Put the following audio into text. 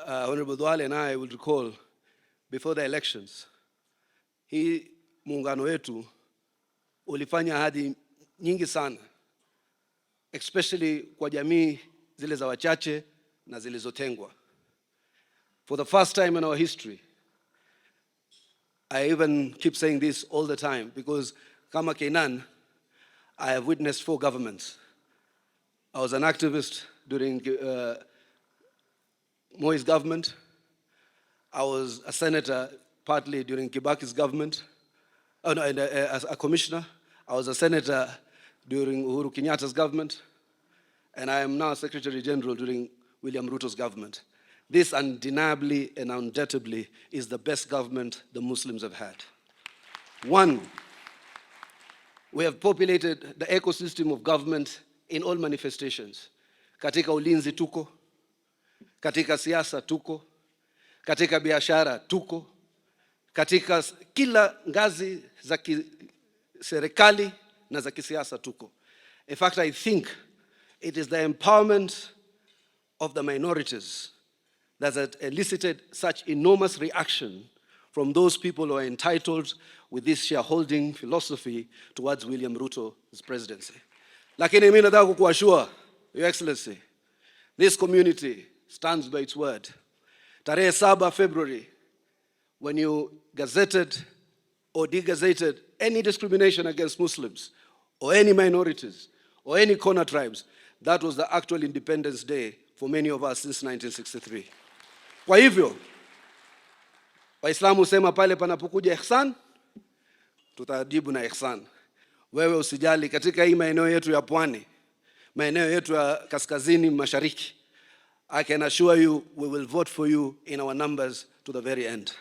Honorable Duale and I will recall, before the elections, hii muungano wetu ulifanya ahadi nyingi sana, especially kwa jamii zile za wachache na zilizotengwa. For the first time in our history, I even keep saying this all the time because kama Keinan, I have witnessed 4 governments. I was an activist during Moi's government. I was a senator partly during Kibaki's government. As a commissioner. I was a senator during Uhuru Kenyatta's government. And I am now Secretary General during William Ruto's government. This undeniably and undoubtedly is the best government the Muslims have had. 1, we have populated the ecosystem of government in all manifestations. Katika ulinzi tuko, katika siasa tuko, katika biashara tuko, katika kila ngazi za serikali na za kisiasa tuko. In fact, I think it is the empowerment of the minorities that has elicited such enormous reaction from those people who are entitled with this shareholding philosophy towards William Ruto's presidency. Lakini mimi nataka kukuashua, Your Excellency, this community stands by its word. Tarehe 7 February, when you gazetted or degazetted any discrimination against Muslims or any minorities or any corner tribes, that was the actual Independence Day for many of us since 1963. Kwa hivyo, Waislamu husema pale panapokuja ihsan, tutajibu na ihsan. Wewe usijali, katika hii maeneo yetu ya pwani, maeneo yetu ya kaskazini mashariki, I can assure you we will vote for you in our numbers to the very end.